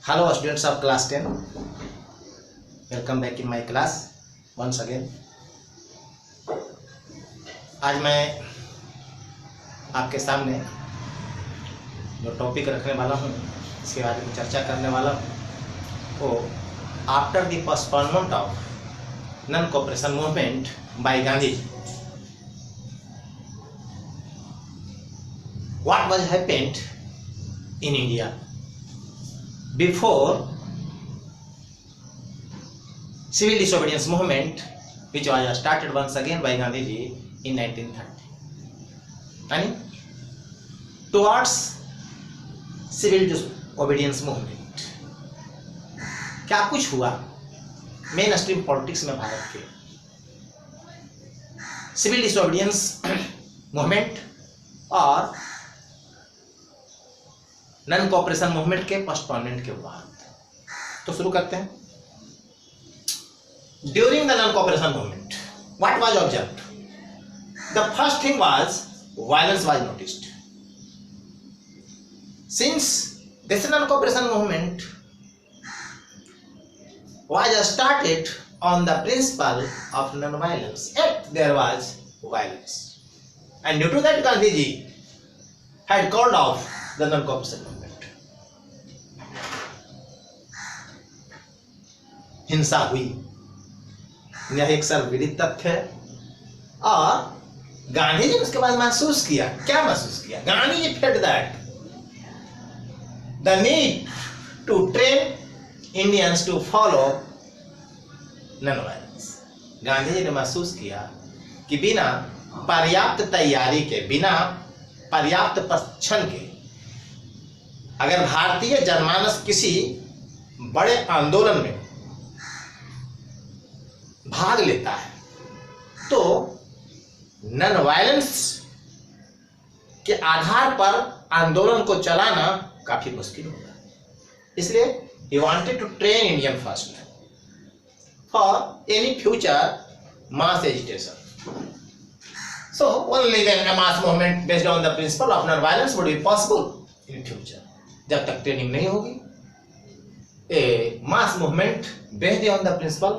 Hello students of class 10. Welcome back in my class once again. आज मैं आपके सामने जो टॉपिक रखने वाला हूँ इसके बारे में चर्चा करने वाला हूँ वो after the postponement of non cooperation movement by Gandhi what was happened in India before civil disobedience movement which was started once again by Gandhi ji in 1930 and towards civil disobedience movement क्या कुछ हुआ main stream politics में भारत के civil disobedience movement और non cooperation movement के postponement के बाद। तो शुरू करते हैं। During the non cooperation movement what was observed? The first thing was violence was noticed since this non cooperation movement was started on the principle of non-violence, yet there was violence, and due to that Gandhi ji had called off the non-cooperation movement. हिंसा हुई, यह एक सर्वविदित तथ्य है और गांधी जी उसके बाद महसूस किया। क्या महसूस किया? Gandhi ji felt that the need to train Indians to follow non violence. Gandhi ji ने महसूस किया कि बिना पर्याप्त तैयारी के, बिना पर्याप्त प्रशिक्षण के अगर भारतीय जनमानस किसी बड़े आंदोलन में भाग लेता है तो नॉन वायलेंस के आधार पर आंदोलन को चलाना काफी मुश्किल होगा। इसलिए he wanted to train Indian first for any future mass agitation. So only then a mass movement based on the principle of non-violence would be possible in future. जब तक ट्रेनिंग नहीं होगी, a mass movement based on the principle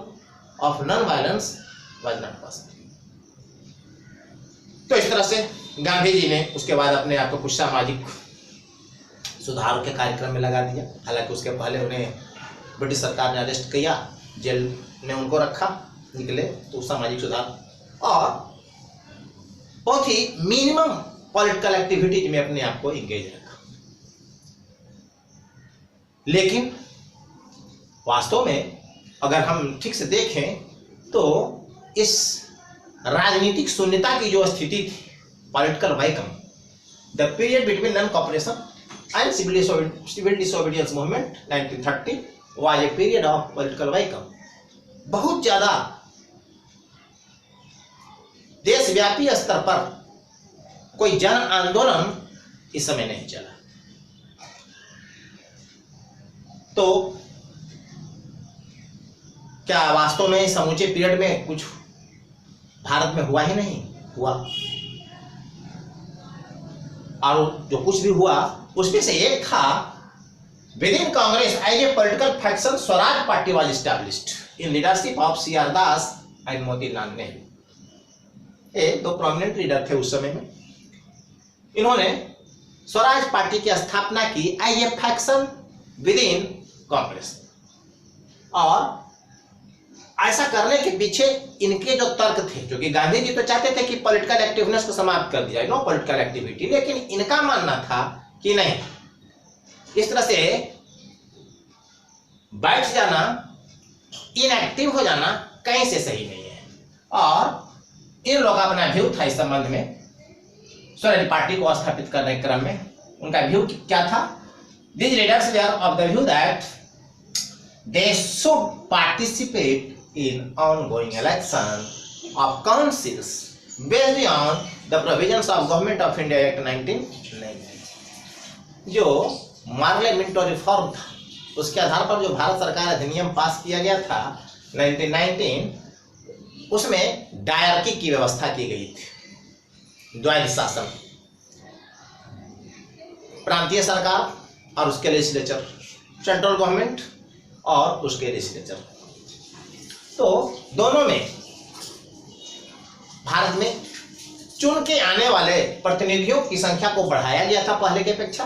of non-violence was not possible. तो इस तरह से गांधी जी ने उसके बाद अपने आप को कुछ सामाजिक सुधारों के कार्यक्रम में लगा दिया। हालांकि उसके पहले उन्हें ब्रिटिश सरकार ने अरेस्ट किया, जेल ने उनको रखा, निकले तो सामाजिक सुधार और बहुत ही मिनिमम पॉलिटिकल एक्टिविटीज में अपने आप को इंगेज रखा। लेकिन वास्तव में अगर हम ठीक से देखें तो इस राजनीतिक शून्यता की जो स्थिति थी, political vacuum, the period between non cooperation and civil disobedience movement 1930 was a period of political vacuum. बहुत ज्यादा देशव्यापी स्तर पर कोई जन आंदोलन इस समय नहीं चला। तो क्या वास्तव में समूचे पीरियड में कुछ भारत में हुआ ही नहीं? हुआ, और जो कुछ भी हुआ उसमें से एक था within Congress as a political faction Swaraj party was established in leadership of CR Das and Motilal Nehru. ये दो प्रोमिनेंट लीडर थे उस समय में। इन्होंने स्वराज पार्टी की स्थापना की as a faction within Congress, और ऐसा करने के पीछे इनके जो तर्क थे, जो कि गांधी जी तो चाहते थे कि पॉलिटिकल एक्टिवनेस को समाप्त कर दिया, नो पॉलिटिकल एक्टिविटी, लेकिन इनका मानना था कि नहीं, इस तरह से बैठ जाना, इनएक्टिव हो जाना कहीं से सही नहीं है। और इन लोगों का अपना व्यू था इस संबंध में। स्वराज पार्टी को स्थापित करने के क्रम में उनका व्यू क्या था? These leaders were of the view that they should participate in ongoing election of councils based on the provisions of Government of India Act 1990। जो मार्ले मिंटो रिफॉर्म था उसके आधार पर जो भारत सरकार अधिनियम पास किया गया था 1919, उसमें डायरकी की व्यवस्था की गई थी। द्वैध शासन, प्रांतीय सरकार और उसके लेजिस्लेचर सेंट्रल गवर्नमेंट और उसके लेजिस्लेचर। तो दोनों में भारत में चुन के आने वाले प्रतिनिधियों की संख्या को बढ़ाया गया था पहले की अपेक्षा,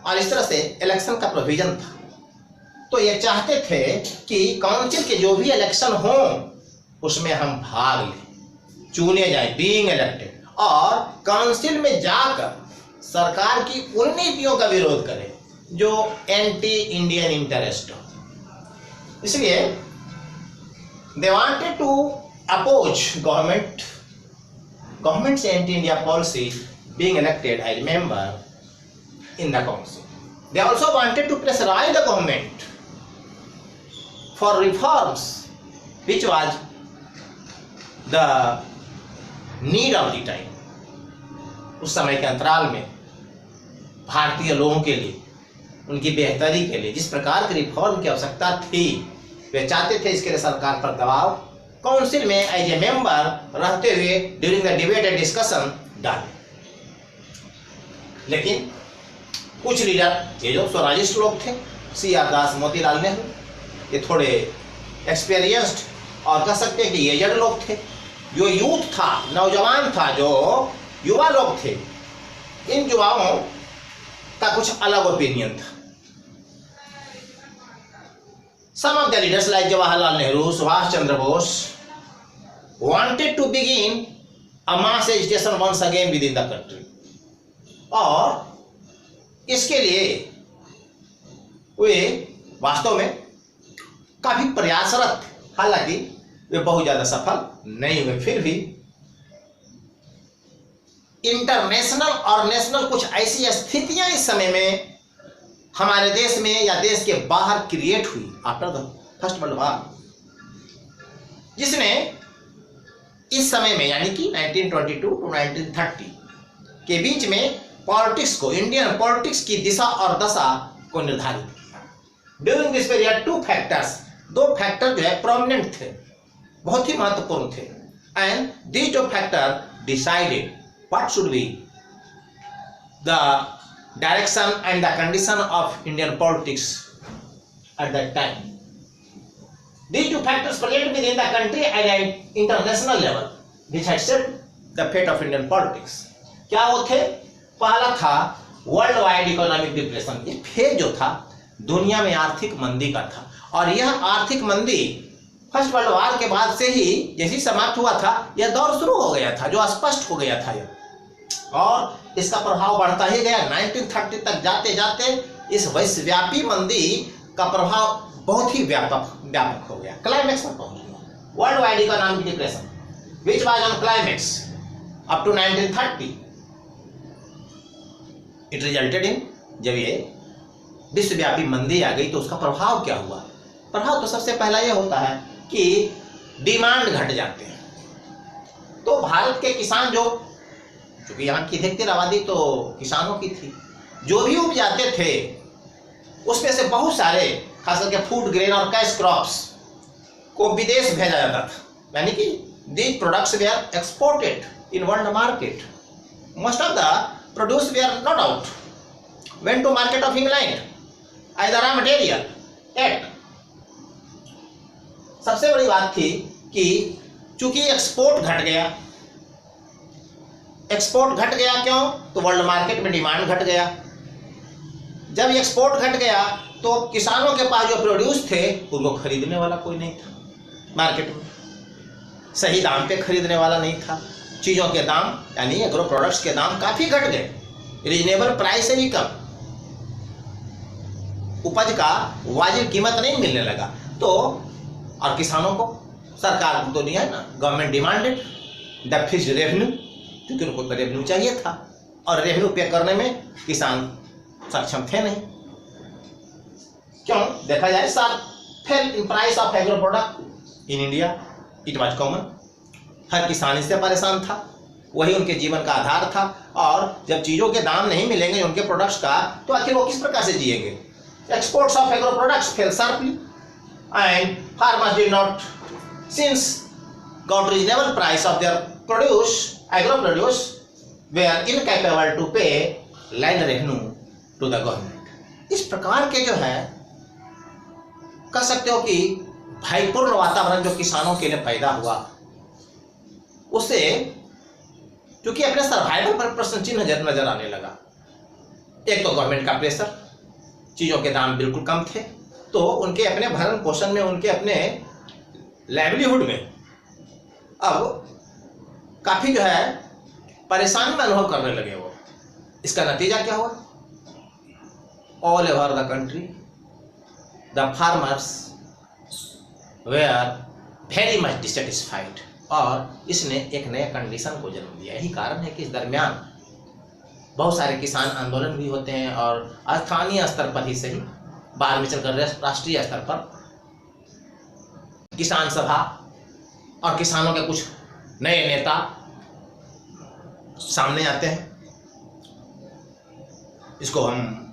और इस तरह से इलेक्शन का प्रोविजन था। तो ये चाहते थे कि काउंसिल के जो भी इलेक्शन हो उसमें हम भाग लें, चुने जाए, बीइंग इलेक्टेड, और काउंसिल में जाकर सरकार की उन नीतियों का विरोध करें जो एंटी इंडियन इंटरेस्ट हो। इसलिए they wanted to oppose government's anti-India policy being elected as member in the council. They also wanted to pressurize the government for reforms, which was the need of the time. उस समय के अंतराल में भारतीय लोगों के लिए, उनकी बेहतरी के लिए जिस प्रकार के रिफॉर्म की आवश्यकता थी, वे चाहते थे इसके लिए सरकार पर दबाव काउंसिल में एज ए मेंबर रहते हुए during the debate and discussion डाले। लेकिन कुछ लीडर, ये जो स्वराजिस्ट लोग थे, CR दास, मोतीलाल नेहरू, ये थोड़े एक्सपीरियंस्ड और कह सकते हैं कि एजेड लोग थे। जो यूथ था, नौजवान था, जो युवा लोग थे, इन युवाओं का कुछ अलग ओपिनियन था। Some of the leaders like Jawaharlal Nehru, Subhash Chandra Bose wanted to begin a mass agitation once again within the country, और इसके लिए वे वास्तव में काफी प्रयासरत थे। हालांकि वे बहुत ज्यादा सफल नहीं हुए, फिर भी इंटरनेशनल और नेशनल कुछ ऐसी स्थितियां इस समय में हमारे देश में या देश के बाहर क्रिएट हुई after the first world war, जिसने इस समय में यानी कि 1922 टू 1930 के बीच में पॉलिटिक्स को, इंडियन पॉलिटिक्स की दिशा और दशा को निर्धारित किया। ड्यूरिंग दिस पीरियड दो फैक्टर जो है प्रोमिनेंट थे, बहुत ही महत्वपूर्ण थे, and this two factor decided what should be the direction and the condition of Indian politics at that time. These two factors present within the country at an international level, which had shaped the fate of Indian politics. क्या वो थे? पहला था world wide economic depression. ये phase जो था दुनिया में आर्थिक मंदी का था, और यह आर्थिक मंदी फर्स्ट वर्ल्ड वॉर के बाद से ही जैसी समाप्त हुआ था, यह दौर शुरू हो गया था, जो स्पष्ट हो गया था यह, और इसका प्रभाव बढ़ता ही गया। 1930 तक जाते जाते इस वैश्वव्यापी मंदी का प्रभाव बहुत ही व्यापक हो गया, क्लाइमेक्स पर पहुंच गया। World wide economic depression which was on climax up to 1930, it resulted in, जब ये विश्वव्यापी मंदी आ गई तो उसका प्रभाव क्या हुआ? प्रभाव तो सबसे पहला ये होता है कि डिमांड घट जाते हैं। तो भारत के किसान जो, क्योंकि यहाँ की अधिकतर आबादी तो किसानों की थी, जो भी उपजाते थे उसमें से बहुत सारे, खास करके फूड ग्रेन और कैश क्रॉप्स को विदेश भेजा जाता था, यानी कि these products they are exported in world market. Most of the produce they are not out, went to market of England as the raw material at. सबसे बड़ी बात थी कि चूंकि एक्सपोर्ट घट गया, एक्सपोर्ट घट गया क्यों? तो वर्ल्ड मार्केट में डिमांड घट गया। जब एक्सपोर्ट घट गया तो किसानों के पास जो प्रोड्यूस थे उनको खरीदने वाला कोई नहीं था, मार्केट में सही दाम पे खरीदने वाला नहीं था। चीज़ों के दाम यानी एग्रो प्रोडक्ट्स के दाम काफ़ी घट गए, रीजनेबल प्राइस से भी कम, उपज का वाजिब कीमत नहीं मिलने लगा। तो और किसानों को सरकार को तो नहीं है ना, government demanded the fixed revenue, क्योंकि उनको तो रेवेन्यू चाहिए था और रेवेन्यू पे करने में किसान सक्षम थे नहीं। क्यों? देखा जाए sir, fail in price of agro product in India, it was common. हर किसान इससे परेशान था, वही उनके जीवन का आधार था, और जब चीज़ों के दाम नहीं मिलेंगे उनके प्रोडक्ट्स का, तो आखिर वो किस प्रकार से जिएंगे? Exports of agro products fail sharply and farmers did not since got reasonable price of their produce, agro produce, were incapable to pay land revenue to the government. इस प्रकार के जो है कह सकते हो कि भयपूर्ण वातावरण जो किसानों के लिए पैदा हुआ, उससे क्योंकि अपने सर्वाइवल पर प्रश्न चिन्ह नजर आने लगा। एक तो गवर्नमेंट का प्रेशर, चीजों के दाम बिल्कुल कम थे, तो उनके अपने भरण पोषण में, उनके अपने लाइवलीहुड में अब काफी जो है परेशानी में अनुभव करने लगे वो। इसका नतीजा क्या हुआ? All over the country the farmers were very much dissatisfied, और इसने एक नए कंडीशन को जन्म दिया। यही कारण है कि इस दरमियान बहुत सारे किसान आंदोलन भी होते हैं, और स्थानीय स्तर पर ही सही, बाद में चलकर राष्ट्रीय स्तर पर किसान सभा और किसानों के कुछ नए नेता सामने आते हैं। इसको हम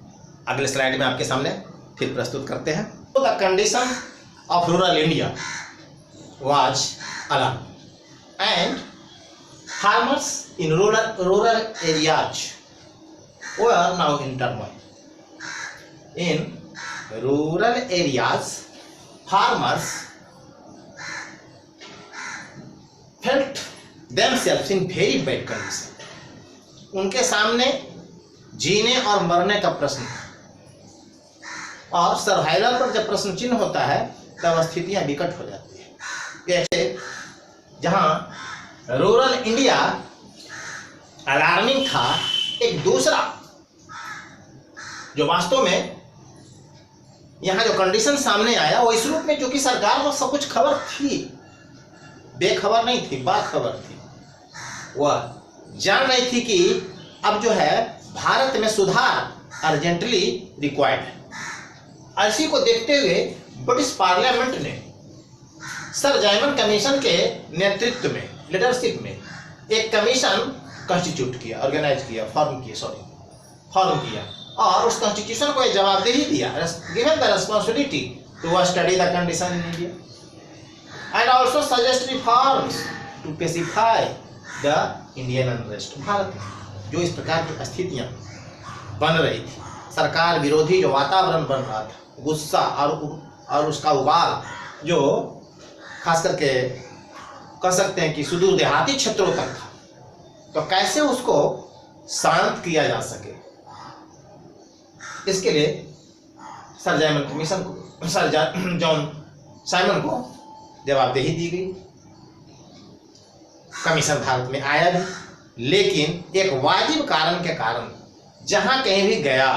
अगले स्लाइड में आपके सामने फिर प्रस्तुत करते हैं। तो the condition of rural India was alarm and farmers in rural areas were now in turmoil. In rural areas, farmers felt themselves in very bad condition. उनके सामने जीने और मरने का प्रश्न था, और सर्वाइवल पर जब प्रश्न चिन्ह होता है तब स्थितियां विकट हो जाती है। जैसे जहां रूरल इंडिया अलार्मिंग था, एक दूसरा जो वास्तव में यहां जो कंडीशन सामने आया वो इस रूप में, जो कि सरकार को सब कुछ खबर थी, बेखबर नहीं थी, बाखबर थी। वह जान रही थी कि अब जो है भारत में सुधार अर्जेंटली रिक्वायर्ड है। इसी को देखते हुए ब्रिटिश पार्लियामेंट ने सर जाइमन कमीशन के नेतृत्व में, लीडरशिप में एक कमीशन कॉन्स्टिट्यूट किया, ऑर्गेनाइज किया, फॉर्म किया, और उस कॉन्स्टिट्यूशन को जवाबदेही दिया, given the responsibility to study the condition in India and also suggest reforms to pacify the Indian unrest. Bharat में जो इस प्रकार की स्थितियां बन रही थी, सरकार विरोधी जो वातावरण बन रहा था, गुस्सा और उसका उबाल जो खास करके कह सकते हैं कि सुदूर देहाती क्षेत्रों तक था, तो कैसे उसको शांत किया जा सके, इसके लिए सर जाइमन कमीशन को, सर जॉन साइमन को जवाबदेही दी गई। कमीशन भारत में आया भी, लेकिन एक वाजिब कारण के कारण जहां कहीं भी गया,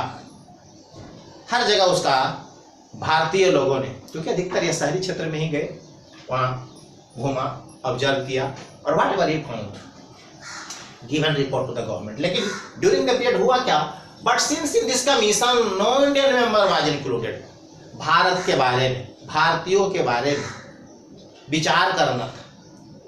हर जगह उसका भारतीय लोगों ने, क्योंकि अधिकतर यह शहरी क्षेत्र में ही गए, वहां घूमा, ऑब्जर्व किया, और whatever he found given report to the government. लेकिन ड्यूरिंग द पीरियड हुआ क्या? But since in this commission no Indian member was included, Bharat के बारे में, भारतीयों के बारे में विचार करना था,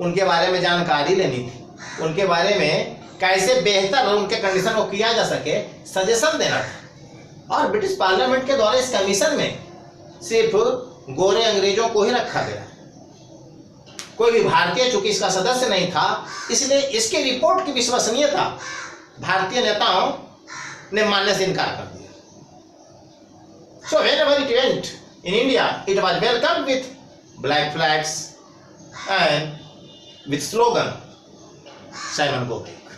उनके बारे में जानकारी लेनी थी, उनके बारे में कैसे बेहतर उनके कंडीशन को किया जा सके, सजेशन देना था। और ब्रिटिश पार्लियामेंट के द्वारा इस कमीशन में सिर्फ गोरे अंग्रेजों को ही रखा गया, कोई भी भारतीय चूंकि इसका सदस्य नहीं था, इसलिए इसके रिपोर्ट की विश्वसनीयता भारतीय नेताओं ने मानने से इनकार कर दिया। So whenever it went in India, it was welcomed with black flags and with slogan Simon go back.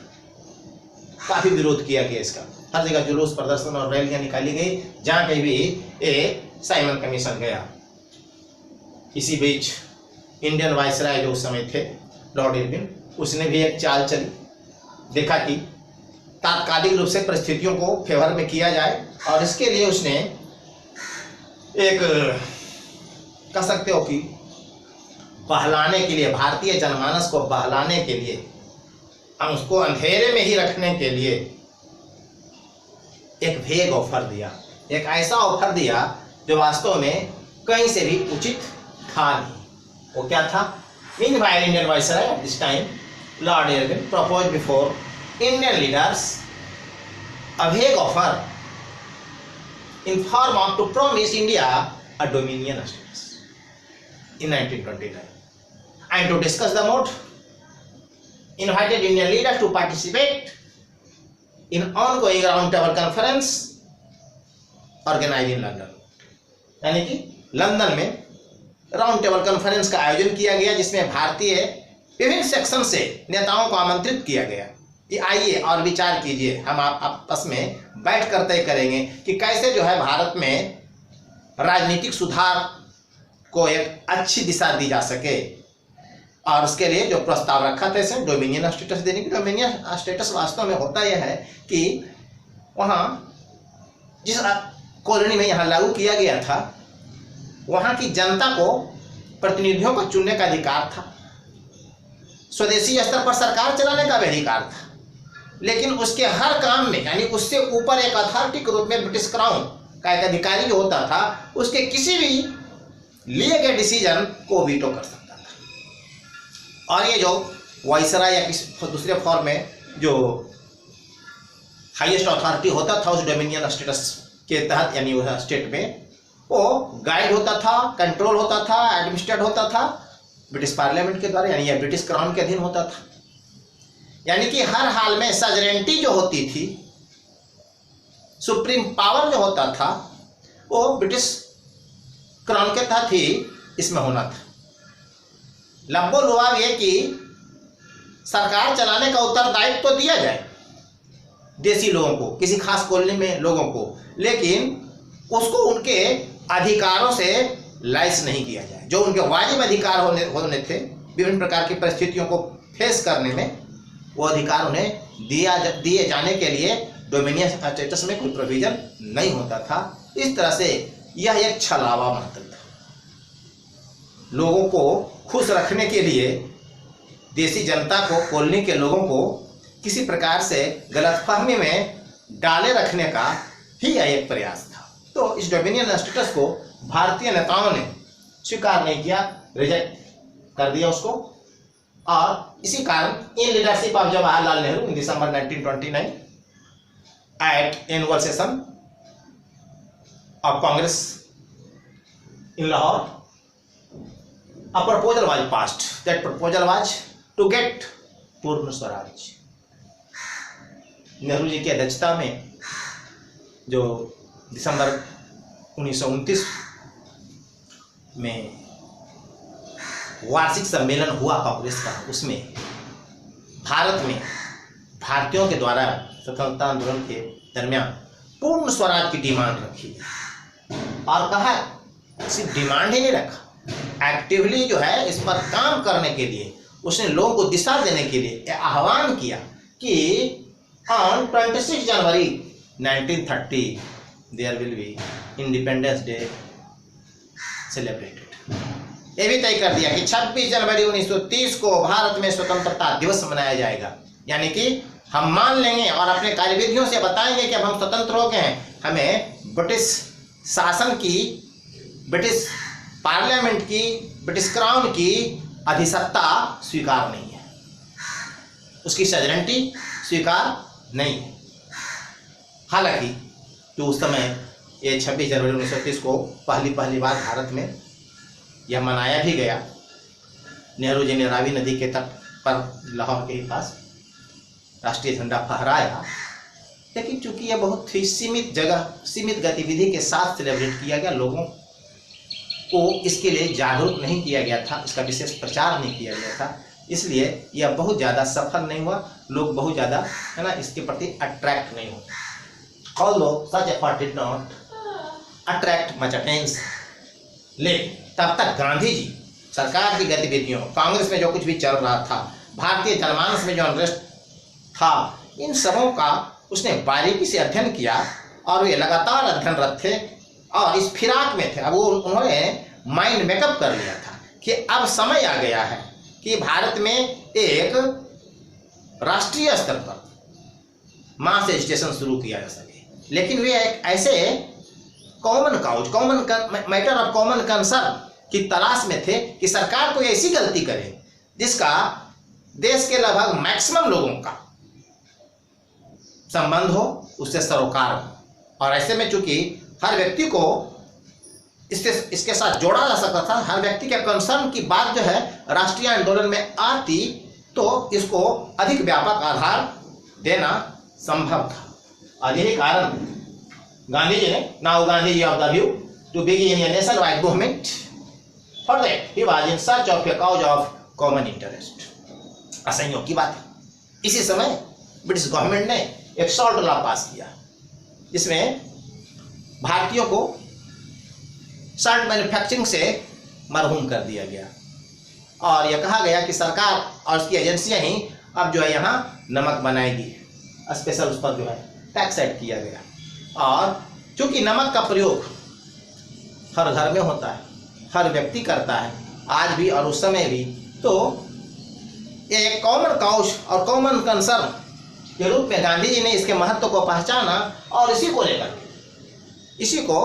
काफी विरोध किया गया इसका, हर जगह जुलूस, प्रदर्शन और रैलियां निकाली गई, जहां कहीं भी ये साइमन कमीशन गया। इसी बीच इंडियन वायसराय जो उस समय थे, लॉर्ड इरविन, उसने भी एक चाल चली, देखा कि तात्कालिक रूप से परिस्थितियों को फेवर में किया जाए, और इसके लिए उसने एक कह सकते हो कि बहलाने के लिए, भारतीय जनमानस को बहलाने के लिए, हम उसको अंधेरे में ही रखने के लिए एक वेग ऑफर दिया, एक ऐसा ऑफर दिया जो वास्तव में कहीं से भी उचित था नहीं। वो क्या था? Meanwhile, Indian Viceroy at this time, Lord Irwin, proposed before Indian leaders a vague offer in form of to promise India a dominion status in 1929, and to discuss the mode, invited Indian leaders to participate in ongoing round table conference organise in London, यानी कि London में round table conference का आयोजन किया गया, जिसमें भारतीय विभिन्न सेक्शन से नेताओं को आमंत्रित किया गया कि आइए और विचार कीजिए, हम आपस में बैठ कर तय करेंगे कि कैसे जो है भारत में राजनीतिक सुधार को एक अच्छी दिशा दी जा सके। और उसके लिए जो प्रस्ताव रखा था इसे डोमिनियन स्टेटस देने की। डोमिनियन स्टेटस वास्तव में होता यह है कि वहाँ जिस कॉलोनी में यहाँ लागू किया गया था, वहाँ की जनता को प्रतिनिधियों को चुनने का अधिकार था, स्वदेशी स्तर पर सरकार चलाने का भी अधिकार था, लेकिन उसके हर काम में, यानी उससे ऊपर एक अथॉरिटी के रूप में ब्रिटिश क्राउन का एक अधिकारी जो होता था, उसके किसी भी लिए गए डिसीजन को वीटो कर सकता था। और ये जो वाइसरा या किसी दूसरे फॉर्म में जो हाईएस्ट अथॉरिटी होता था उस डोमिनियन स्टेटस के तहत, यानी उस स्टेट में, वो गाइड होता था, कंट्रोल होता था, एडमिनिस्ट्रेट होता था ब्रिटिश पार्लियामेंट के द्वारा, यानी यह ब्रिटिश क्राउन के अधीन होता था। यानी कि हर हाल में सजरेंटी जो होती थी, सुप्रीम पावर जो होता था, वो ब्रिटिश क्राउन के तहत ही इसमें होना था। लब्बो लुआब ये कि सरकार चलाने का उत्तरदायित्व तो दिया जाए देसी लोगों को, किसी खास कॉलोनी में लोगों को, लेकिन उसको उनके अधिकारों से लैस नहीं किया जाए। जो उनके वाजिब अधिकार होने थे विभिन्न प्रकार की परिस्थितियों को फेस करने में, वो अधिकार उन्हें दिए जाने के लिए डोमिनियन स्टेटस में कोई प्रोविजन नहीं होता था। इस तरह से यह एक छलावा मात्र था। लोगों को खुश रखने के लिए देसी जनता को, कॉलोनी के लोगों को किसी प्रकार से गलतफहमी में डाले रखने का ही यह एक प्रयास था। तो इस डोमिनियन स्टेटस को भारतीय नेताओं ने स्वीकार नहीं किया, रिजेक्ट कर दिया उसको, और इसी कारण in leadership of Jawaharlal Nehru in December 1929 at annual session of Congress in Lahore, a proposal was passed. That proposal was to get पूर्ण स्वराज। नेहरू जी की अध्यक्षता में जो दिसंबर 1929 में वार्षिक सम्मेलन हुआ कांग्रेस का, उसमें भारत में भारतीयों के द्वारा स्वतंत्रता आंदोलन के दरमियान पूर्ण स्वराज की डिमांड रखी और कहा, सिर्फ डिमांड ही नहीं रखा, एक्टिवली जो है इस पर काम करने के लिए उसने लोगों को दिशा देने के लिए आह्वान किया कि on 26 January 1930 there will be independence day celebrated. यह भी तय कर दिया कि 26 जनवरी 1930 को भारत में स्वतंत्रता दिवस मनाया जाएगा। यानी कि हम मान लेंगे और अपने कार्यविधियों से बताएंगे कि अब हम स्वतंत्र हो गए हैं, हमें ब्रिटिश शासन की, ब्रिटिश पार्लियामेंट की, ब्रिटिश क्राउन की अधिसत्ता स्वीकार नहीं है, उसकी सजरेंटी स्वीकार नहीं है। हालांकि तो उस समय ये 26 जनवरी 1930 को पहली बार भारत में यह मनाया भी गया। नेहरू जी ने रावी नदी के तट पर लाहौर के पास राष्ट्रीय झंडा फहराया, लेकिन चूंकि यह बहुत ही सीमित जगह, सीमित गतिविधि के साथ सेलिब्रेट किया गया, लोगों को इसके लिए जागरूक नहीं किया गया था, इसका विशेष प्रचार नहीं किया गया था, इसलिए यह बहुत ज़्यादा सफल नहीं हुआ। लोग बहुत ज़्यादा है ना इसके प्रति अट्रैक्ट नहीं हुए। Although such effort did not attract much attention, लेकिन तब तक गांधी जी सरकार की गतिविधियों, कांग्रेस में जो कुछ भी चल रहा था, भारतीय जनमानस में जो अनरेस्ट था, इन सबों का उसने बारीकी से अध्ययन किया और वे लगातार अध्ययनरत थे और इस फिराक में थे। अब वो उन्होंने माइंड मेकअप कर लिया था कि अब समय आ गया है कि भारत में एक राष्ट्रीय स्तर पर मास एजुकेशन शुरू किया जा सके। लेकिन वे एक ऐसे common cause, common matter of common concern की तलाश में थे कि सरकार कोई ऐसी गलती करे जिसका देश के लगभग मैक्सिमम लोगों का संबंध हो, उससे सरोकार हो। और ऐसे में चूंकि हर व्यक्ति को इसके साथ जोड़ा जा सकता था, हर व्यक्ति के कंसर्न की बात जो है राष्ट्रीय आंदोलन में आती, तो इसको अधिक व्यापक आधार देना संभव था। और यही कारण गांधी जी ने, now Gandhi ji of the view to begin a nation wide movement, for that he was in search of a cause of common interest. असंयोग की बात है, इसी समय ब्रिटिश गवर्नमेंट ने एक सॉल्ट लॉ पास किया, जिसमें भारतीयों को सॉल्ट मैन्युफैक्चरिंग से मरहूम कर दिया गया और यह कहा गया कि सरकार और उसकी एजेंसियां ही अब जो है यहाँ नमक बनाएगी, स्पेशल उस पर जो है टैक्स ऐड किया गया। और चूंकि नमक का प्रयोग हर घर में होता है, हर व्यक्ति करता है आज भी और उस समय भी, तो एक कॉमन काउज और कॉमन कंसर्न के रूप में गांधी जी ने इसके महत्व को पहचाना और इसी को लेकर, इसी को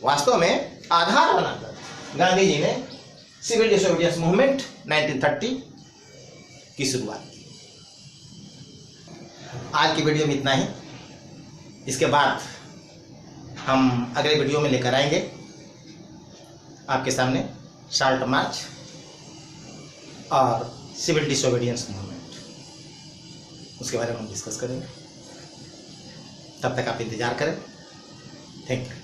वास्तव में आधार बनाकर गांधी जी ने सिविल डिसोबीडियंस मूवमेंट 1930 की शुरुआत की। आज की वीडियो में इतना ही। इसके बाद हम अगले वीडियो में लेकर आएंगे आपके सामने सॉल्ट मार्च और सिविल डिसोबीडियंस मूवमेंट, उसके बारे में हम डिस्कस करेंगे। तब तक आप इंतजार करें। Thank you.